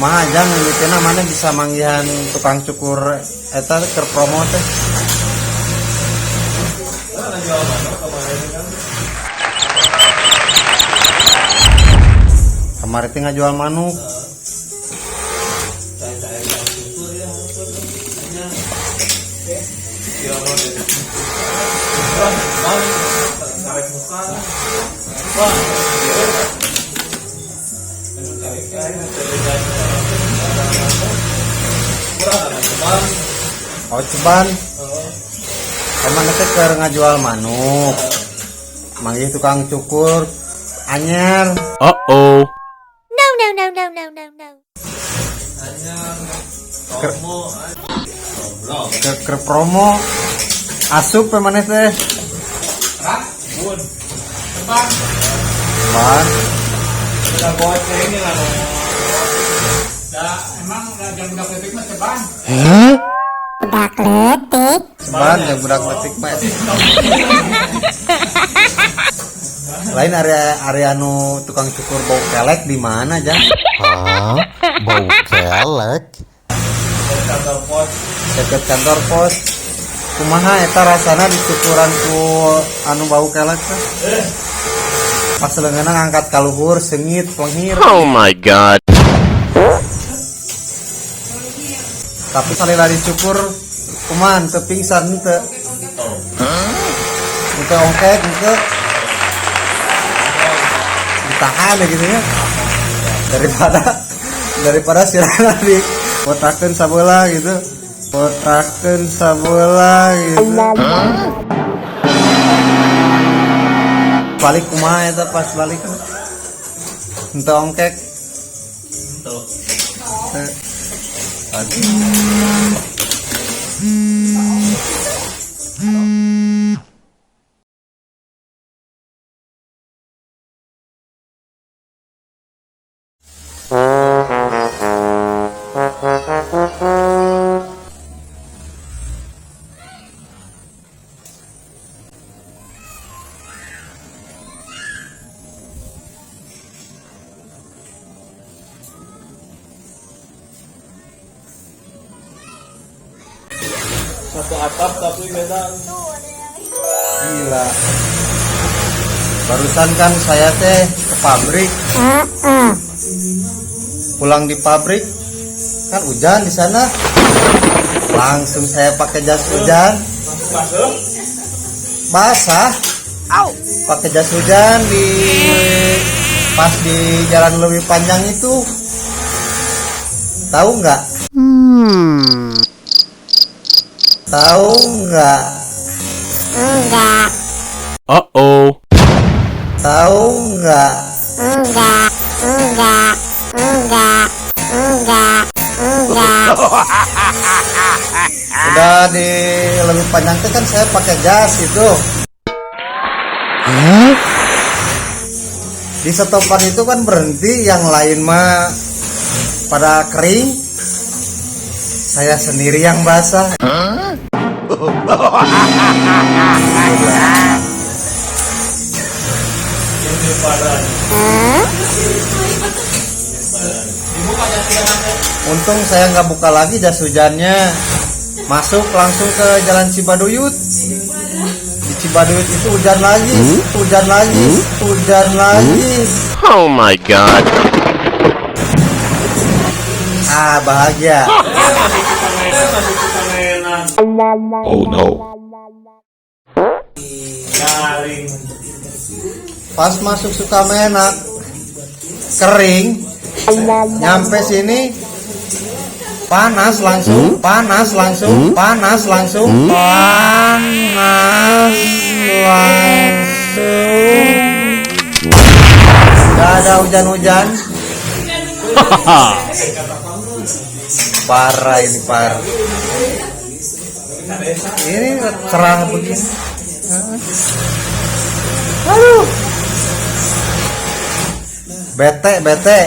kumaha aja ngeulitina mana bisa manggihan tukang cukur eta keur promo teh. Kemarin teh ngajual manuk. Oh ceban. Emang teh keur ngajual manuk. Manggih tukang cukur anyar. Uh-oh. No. Ke promo asup pemane teh. Ban. Udah goceng ini lah. Emang jam budak letik mah ceban. Budak letik. Ceban yang budak letik mah. Lain area anu tukang cukur bau kelek di mana aja? Hah? Bau kelek? Kantor pos. Deket kantor pos. Kumaha eta rasana dicukuran ku anu bau kelek teh? Pas leungeunna ngangkat ka luhur seungit penghir. Oh my god. Tapi salila dicukur kumaha teu pingsan teu. Teu ongkek teu. Ditahan gitu ya. Daripada sirana di botakeun sabeula gitu. Botakeun sabeula gitu. Balik kumaha eta pas balik henteu ongkek. Satu atap tapi beda. Gila. Barusan kan saya teh ke pabrik. Pulang di pabrik kan hujan di sana. Langsung saya pakai jas hujan. Basah. Pakai jas hujan pas di jalan lebih panjang itu. Tahu nggak? Tahu nggak? Enggak. Uh-oh. Tahu nggak? Enggak. Udah di lebih panjang itu kan saya pakai jas itu. Di stopan itu kan berhenti, yang lain mah pada kering. Saya sendiri yang basah. Untung saya nggak buka lagi jas hujannya, masuk langsung ke Jalan Cibaduyut. Di Cibaduyut itu hujan lagi. Oh my god. Ah, bahagia. Oh no. Garing. Pas masuk Sukamenak kering, nyampe sini panas langsung. Gak ada hujan-hujan. Parah ini, parah. Ini cerah begini. Aduh. Bete.